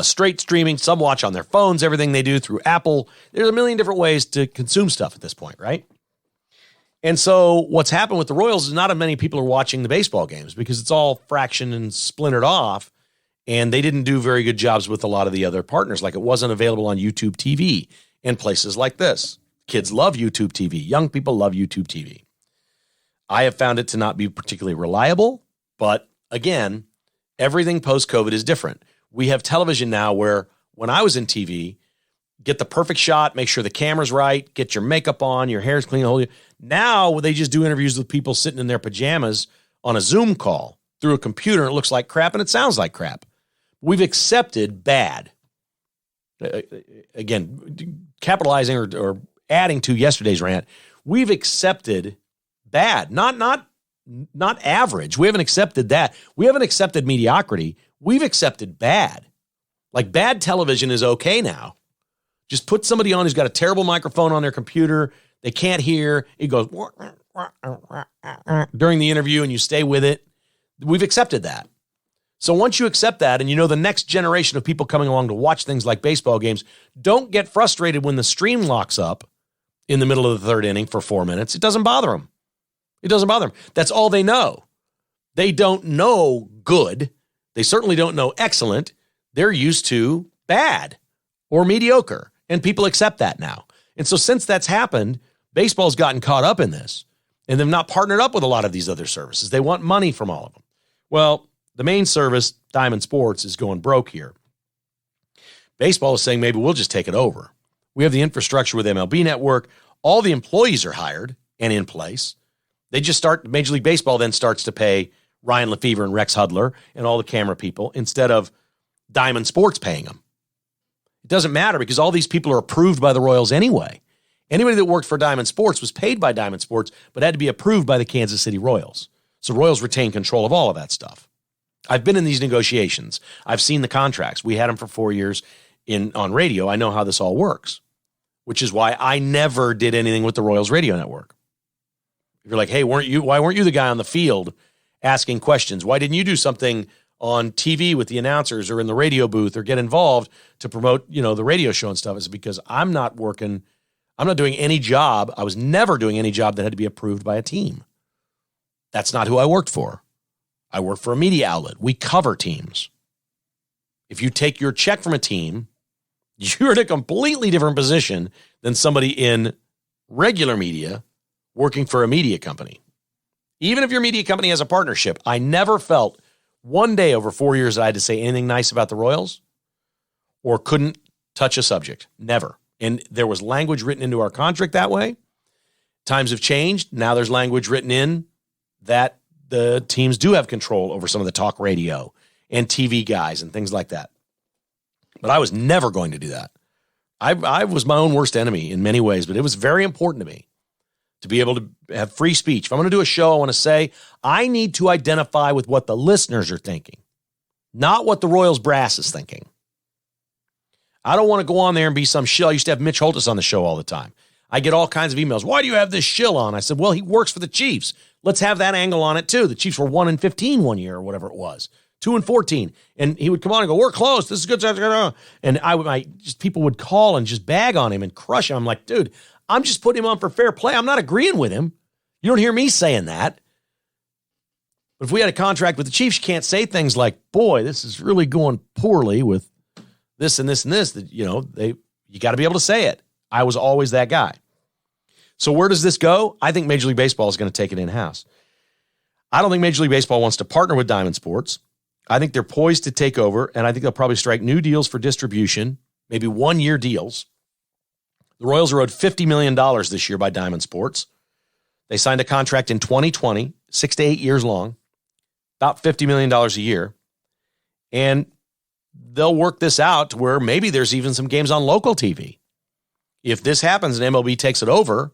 straight streaming, some watch on their phones, everything they do through Apple. There's a million different ways to consume stuff at this point, right? And so what's happened with the Royals is not as many people are watching the baseball games because it's all fractioned and splintered off, and they didn't do very good jobs with a lot of the other partners. Like it wasn't available on YouTube TV and places like this. Kids love YouTube TV. Young people love YouTube TV. I have found it to not be particularly reliable, but again, everything post-COVID is different. We have television now where when I was in TV, get the perfect shot, make sure the camera's right, get your makeup on, your hair's clean, the whole. Now they just do interviews with people sitting in their pajamas on a Zoom call through a computer, and it looks like crap and it sounds like crap. We've accepted bad. Again, capitalizing or adding to yesterday's rant, we've accepted bad, not average. We haven't accepted that. We haven't accepted mediocrity. We've accepted bad. Like bad television is okay now. Just put somebody on who's got a terrible microphone on their computer. They can't hear. It goes during the interview and you stay with it. We've accepted that. So once you accept that and you know the next generation of people coming along to watch things like baseball games, don't get frustrated when the stream locks up in the middle of the third inning for 4 minutes. It doesn't bother them. It doesn't bother them. That's all they know. They don't know good. They certainly don't know excellent. They're used to bad or mediocre, and people accept that now. And so since that's happened, baseball's gotten caught up in this, and they've not partnered up with a lot of these other services. They want money from all of them. Well, the main service, Diamond Sports, is going broke here. Baseball is saying maybe we'll just take it over. We have the infrastructure with MLB Network. All the employees are hired and in place. They just Major League Baseball then starts to pay Ryan Lefevre and Rex Hudler and all the camera people instead of Diamond Sports paying them. It doesn't matter because all these people are approved by the Royals anyway. Anybody that worked for Diamond Sports was paid by Diamond Sports, but had to be approved by the Kansas City Royals. So Royals retain control of all of that stuff. I've been in these negotiations. I've seen the contracts. We had them for 4 years on radio. I know how this all works, which is why I never did anything with the Royals radio network. If you're like, hey, why weren't you the guy on the field asking questions. Why didn't you do something on TV with the announcers or in the radio booth or get involved to promote, the radio show and stuff? It's because I'm not doing any job. I was never doing any job that had to be approved by a team. That's not who I worked for. I work for a media outlet. We cover teams. If you take your check from a team, you're in a completely different position than somebody in regular media working for a media company. Even if your media company has a partnership, I never felt one day over 4 years that I had to say anything nice about the Royals or couldn't touch a subject. Never. And there was language written into our contract that way. Times have changed. Now there's language written in that the teams do have control over some of the talk radio and TV guys and things like that. But I was never going to do that. I was my own worst enemy in many ways, but it was very important to me to be able to have free speech. If I'm going to do a show, I want to say, I need to identify with what the listeners are thinking, not what the Royals brass is thinking. I don't want to go on there and be some shill. I used to have Mitch Holtis on the show all the time. I get all kinds of emails. Why do you have this shill on? I said, well, he works for the Chiefs. Let's have that angle on it too. The Chiefs were 1-15 one year or whatever it was. 2-14. And he would come on and go, we're close. This is good. And people would call and just bag on him and crush him. I'm like, dude, I'm just putting him on for fair play. I'm not agreeing with him. You don't hear me saying that. But if we had a contract with the Chiefs, you can't say things like, boy, this is really going poorly with this and this and this. That, you got to be able to say it. I was always that guy. So where does this go? I think Major League Baseball is going to take it in-house. I don't think Major League Baseball wants to partner with Diamond Sports. I think they're poised to take over, and I think they'll probably strike new deals for distribution, maybe one-year deals. The Royals are owed $50 million this year by Diamond Sports. They signed a contract in 2020, 6 to 8 years long, about $50 million a year. And they'll work this out to where maybe there's even some games on local TV. If this happens and MLB takes it over,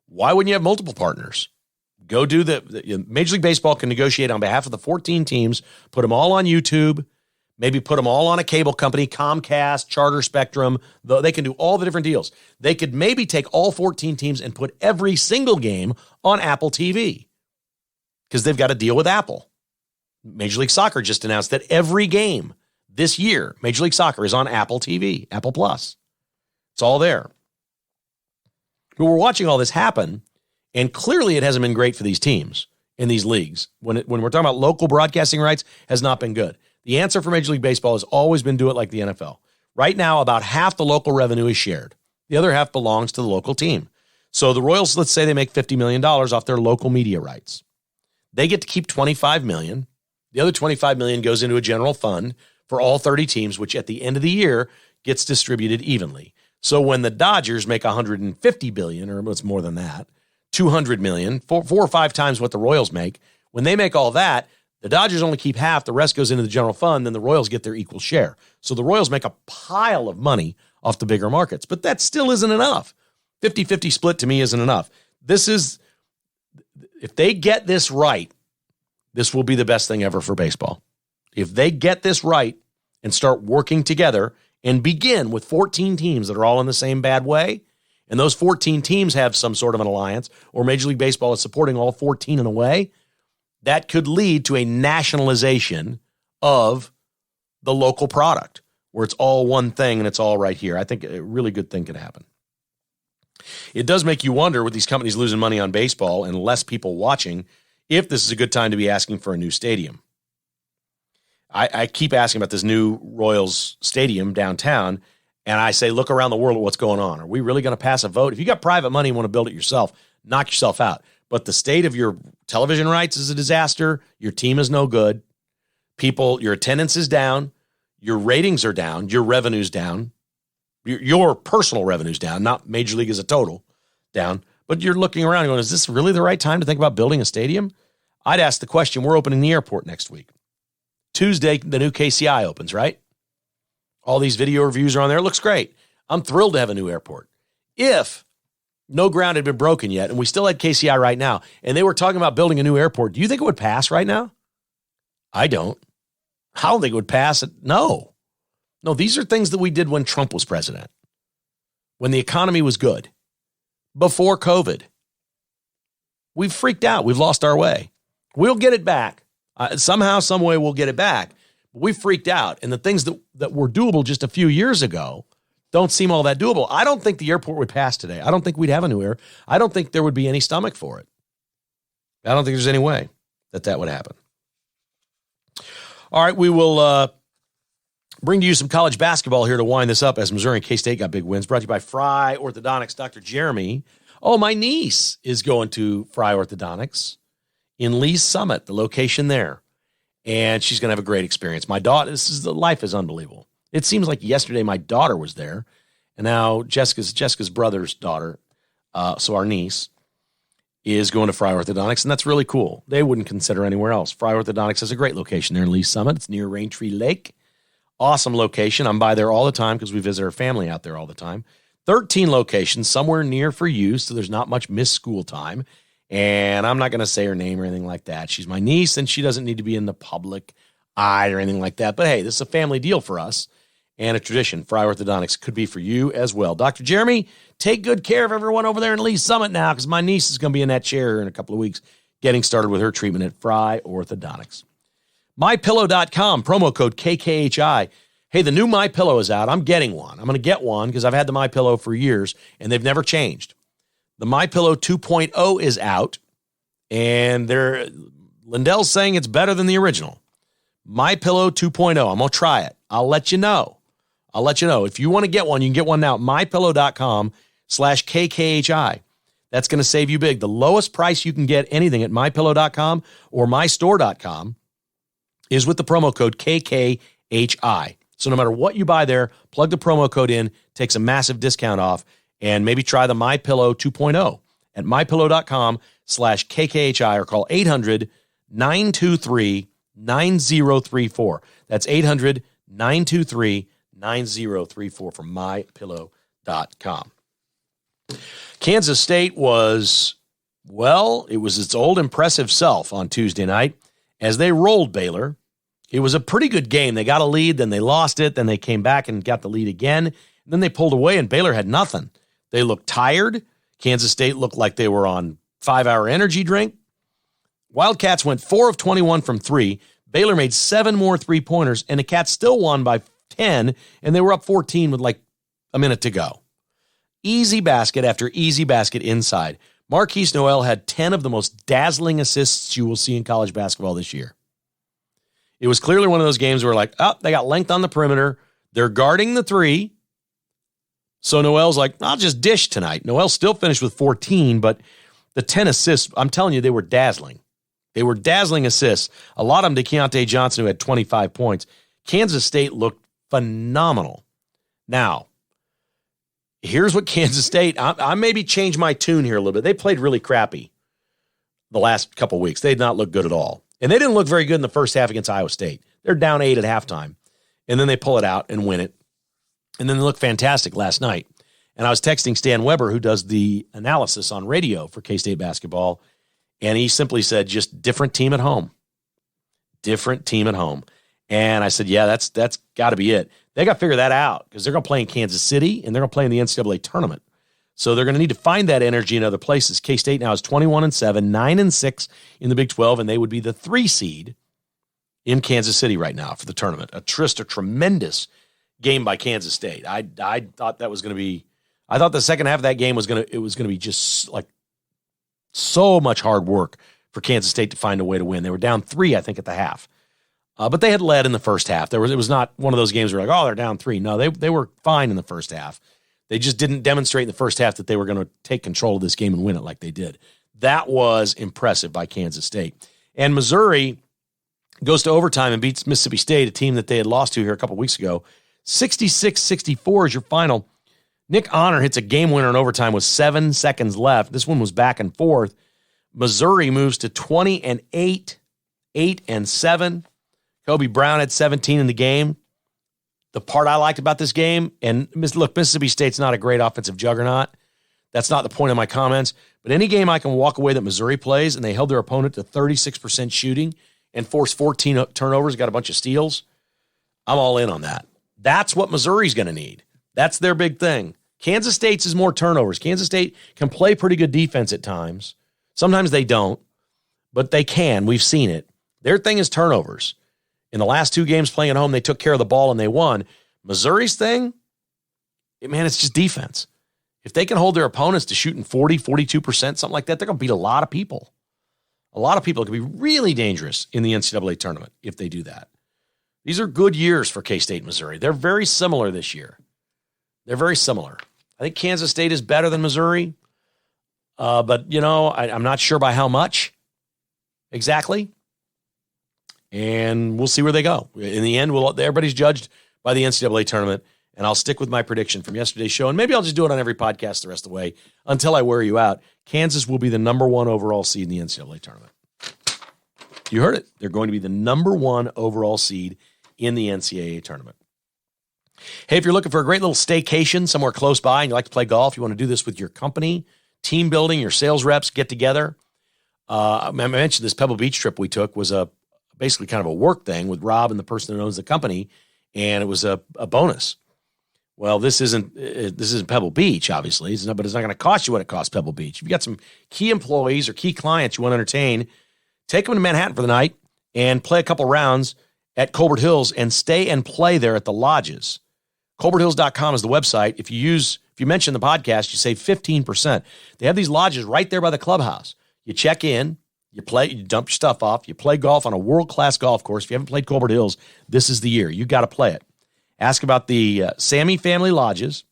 why wouldn't you have multiple partners? Go do Major League Baseball can negotiate on behalf of the 14 teams, put them all on YouTube, maybe put them all on a cable company, Comcast, Charter Spectrum. They can do all the different deals. They could maybe take all 14 teams and put every single game on Apple TV because they've got to deal with Apple. Major League Soccer just announced that every game this year, Major League Soccer is on Apple TV, Apple Plus. It's all there. But we're watching all this happen, and clearly it hasn't been great for these teams in these leagues. When we're talking about local broadcasting rights, has not been good. The answer for Major League Baseball has always been do it like the NFL. Right now, about half the local revenue is shared. The other half belongs to the local team. So the Royals, let's say they make $50 million off their local media rights. They get to keep $25 million. The other $25 million goes into a general fund for all 30 teams, which at the end of the year gets distributed evenly. So when the Dodgers make $150 billion, or it's more than that, $200 million, four or five times what the Royals make, when they make all that, the Dodgers only keep half, the rest goes into the general fund, then the Royals get their equal share. So the Royals make a pile of money off the bigger markets, but that still isn't enough. 50-50 split to me isn't enough. If they get this right, this will be the best thing ever for baseball. If they get this right and start working together and begin with 14 teams that are all in the same bad way, and those 14 teams have some sort of an alliance, or Major League Baseball is supporting all 14 in a way, that could lead to a nationalization of the local product, where it's all one thing and it's all right here. I think a really good thing could happen. It does make you wonder, with these companies losing money on baseball and less people watching, if this is a good time to be asking for a new stadium. I keep asking about this new Royals stadium downtown, and I say, look around the world at what's going on. Are we really going to pass a vote? If you got private money and want to build it yourself, knock yourself out. But the state of your television rights is a disaster. Your team is no good. Your attendance is down. Your ratings are down. Your revenue's down. Your personal revenue's down, not Major League as a total, down. But you're looking around and going, is this really the right time to think about building a stadium? I'd ask the question. We're opening the airport next week. Tuesday, the new KCI opens, right? All these video reviews are on there. It looks great. I'm thrilled to have a new airport. If no ground had been broken yet, and we still had KCI right now, and they were talking about building a new airport, do you think it would pass right now? I don't. I don't think it would pass. No, these are things that we did when Trump was president, when the economy was good, before COVID. We've freaked out. We've lost our way. We'll get it back. Somehow, some way, we'll get it back. But we freaked out, and the things that were doable just a few years ago don't seem all that doable. I don't think the airport would pass today. I don't think we'd have a new air. I don't think there would be any stomach for it. I don't think there's any way that would happen. All right, we will bring to you some college basketball here to wind this up as Missouri and K-State got big wins. Brought to you by Fry Orthodontics. Dr. Jeremy. Oh, my niece is going to Fry Orthodontics in Lee's Summit, the location there. And she's going to have a great experience. My daughter, life is unbelievable. It seems like yesterday my daughter was there, and now Jessica's brother's daughter, so our niece, is going to Fry Orthodontics, and that's really cool. They wouldn't consider anywhere else. Fry Orthodontics has a great location there in Lee's Summit. It's near Raintree Lake. Awesome location. I'm by there all the time because we visit our family out there all the time. 13 locations, somewhere near for you, so there's not much missed school time. And I'm not going to say her name or anything like that. She's my niece, and she doesn't need to be in the public eye or anything like that. But hey, this is a family deal for us and a tradition. Fry Orthodontics could be for you as well. Dr. Jeremy, take good care of everyone over there in Lee's Summit now, because my niece is going to be in that chair in a couple of weeks getting started with her treatment at Fry Orthodontics. MyPillow.com, promo code KKHI. Hey, the new MyPillow is out. I'm getting one. I'm going to get one because I've had the MyPillow for years, and they've never changed. The MyPillow 2.0 is out, and Lindell's saying it's better than the original. MyPillow 2.0. I'm going to try it. I'll let you know. If you want to get one, you can get one now at mypillow.com/KKHI. That's going to save you big. The lowest price you can get anything at mypillow.com or mystore.com is with the promo code KKHI. So no matter what you buy there, plug the promo code in, takes a massive discount off, and maybe try the MyPillow 2.0 at mypillow.com/KKHI or call 800-923-9034. That's 800-923-9034 from mypillow.com. Kansas State was its old impressive self on Tuesday night as they rolled Baylor. It was a pretty good game. They got a lead, then they lost it, then they came back and got the lead again, and then they pulled away, and Baylor had nothing. They looked tired. Kansas State looked like they were on 5-hour energy drink. Wildcats went 4 of 21 from 3. Baylor made 7 more three-pointers, and the Cats still won by 10, and they were up 14 with like a minute to go. Easy basket after easy basket inside. Marquise Noel had 10 of the most dazzling assists you will see in college basketball this year. It was clearly one of those games where they got length on the perimeter. They're guarding the 3. So Noel's like, I'll just dish tonight. Noel still finished with 14, but the 10 assists, I'm telling you, they were dazzling. They were dazzling assists. A lot of them to Keontae Johnson, who had 25 points. Kansas State looked phenomenal. Now, here's what Kansas State, I maybe changed my tune here a little bit. They played really crappy the last couple weeks. They did not look good at all. And they didn't look very good in the first half against Iowa State. They're down 8 at halftime. And then they pull it out and win it. And then they looked fantastic last night. And I was texting Stan Weber, who does the analysis on radio for K-State basketball, and he simply said, just different team at home. Different team at home. And I said, yeah, that's got to be it. They got to figure that out because they're going to play in Kansas City, and they're going to play in the NCAA tournament. So they're going to need to find that energy in other places. K-State now is 21-7, 9-6 in the Big 12, and they would be the 3 seed in Kansas City right now for the tournament. A tremendous game by Kansas State. I thought that was going to be. I thought the second half of that game was going to be just like so much hard work for Kansas State to find a way to win. They were down 3, I think, at the half, but they had led in the first half. It was not one of those games where they're down 3. No, they were fine in the first half. They just didn't demonstrate in the first half that they were going to take control of this game and win it like they did. That was impressive by Kansas State. And Missouri goes to overtime and beats Mississippi State, a team that they had lost to here a couple weeks ago. 66-64 is your final. Nick Honor hits a game winner in overtime with 7 seconds left. This one was back and forth. Missouri moves to 20-8, 8-7. Kobe Brown had 17 in the game. The part I liked about this game, and look, Mississippi State's not a great offensive juggernaut. That's not the point of my comments. But any game I can walk away that Missouri plays and they held their opponent to 36% shooting and forced 14 turnovers, got a bunch of steals, I'm all in on that. That's what Missouri's going to need. That's their big thing. Kansas State's is more turnovers. Kansas State can play pretty good defense at times. Sometimes they don't, but they can. We've seen it. Their thing is turnovers. In the last 2 games playing at home, they took care of the ball and they won. Missouri's thing, it's just defense. If they can hold their opponents to shooting 40, 42%, something like that, they're going to beat a lot of people. A lot of people can be really dangerous in the NCAA tournament if they do that. These are good years for K-State and Missouri. They're very similar this year. They're very similar. I think Kansas State is better than Missouri, but, I'm not sure by how much exactly. And we'll see where they go. In the end, everybody's judged by the NCAA tournament, and I'll stick with my prediction from yesterday's show, and maybe I'll just do it on every podcast the rest of the way until I wear you out. Kansas will be the number 1 overall seed in the NCAA tournament. You heard it. They're going to be the number 1 overall seed in the NCAA tournament. Hey, if you're looking for a great little staycation somewhere close by and you like to play golf, you want to do this with your company, team building, your sales reps, get together. I mentioned this Pebble Beach trip we took was basically kind of a work thing with Rob and the person that owns the company, and it was a bonus. Well, this isn't Pebble Beach, obviously, but it's not going to cost you what it costs Pebble Beach. If you got some key employees or key clients you want to entertain, take them to Manhattan for the night and play a couple rounds at Colbert Hills and stay and play there at the lodges. ColbertHills.com is the website. If you mention the podcast, you save 15%. They have these lodges right there by the clubhouse. You check in, you play, you dump your stuff off, you play golf on a world-class golf course. If you haven't played Colbert Hills, this is the year. You got to play it. Ask about the Sammy family lodges.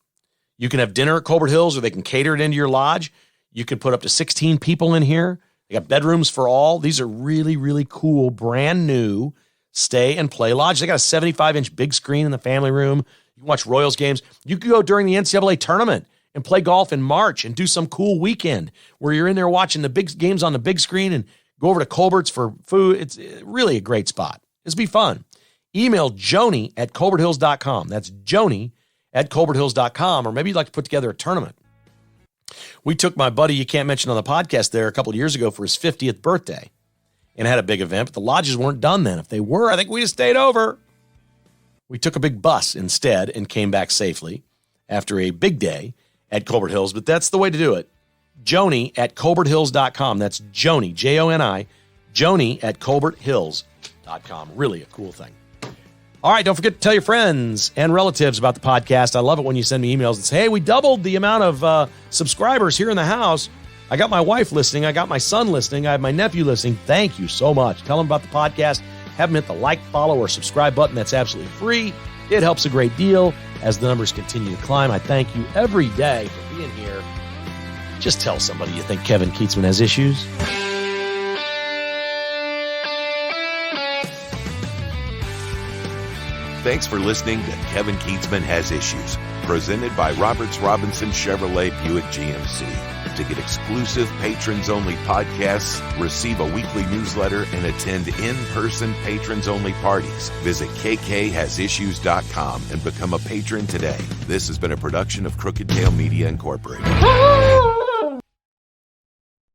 You can have dinner at Colbert Hills, or they can cater it into your lodge. You can put up to 16 people in here. They got bedrooms for all. These are really, really cool, brand new stay and play lodges. They got a 75-inch big screen in the family room. You can watch Royals games. You can go during the NCAA tournament and play golf in March and do some cool weekend where you're in there watching the big games on the big screen and go over to Colbert's for food. It's really a great spot. It'll be fun. Email Joni at ColbertHills.com. That's Joni at ColbertHills.com, or maybe you'd like to put together a tournament. We took my buddy, you can't mention on the podcast there, a couple of years ago for his 50th birthday and had a big event, but the lodges weren't done then. If they were, I think we'd have stayed over. We took a big bus instead and came back safely after a big day at Colbert Hills, but that's the way to do it. Joni at ColbertHills.com. That's Joni, Joni, Joni at ColbertHills.com. Really a cool thing. All right, don't forget to tell your friends and relatives about the podcast. I love it when you send me emails and say, hey, we doubled the amount of subscribers here in the house. I got my wife listening. I got my son listening. I have my nephew listening. Thank you so much. Tell them about the podcast. Have them hit the like, follow, or subscribe button. That's absolutely free. It helps a great deal as the numbers continue to climb. I thank you every day for being here. Just tell somebody you think Kevin Keatsman has issues. Thanks for listening to Kevin Keatsman Has Issues, presented by Roberts Robinson Chevrolet Buick GMC. To get exclusive patrons-only podcasts, receive a weekly newsletter, and attend in-person patrons-only parties, visit KKHasIssues.com and become a patron today. This has been a production of Crooked Tail Media Incorporated.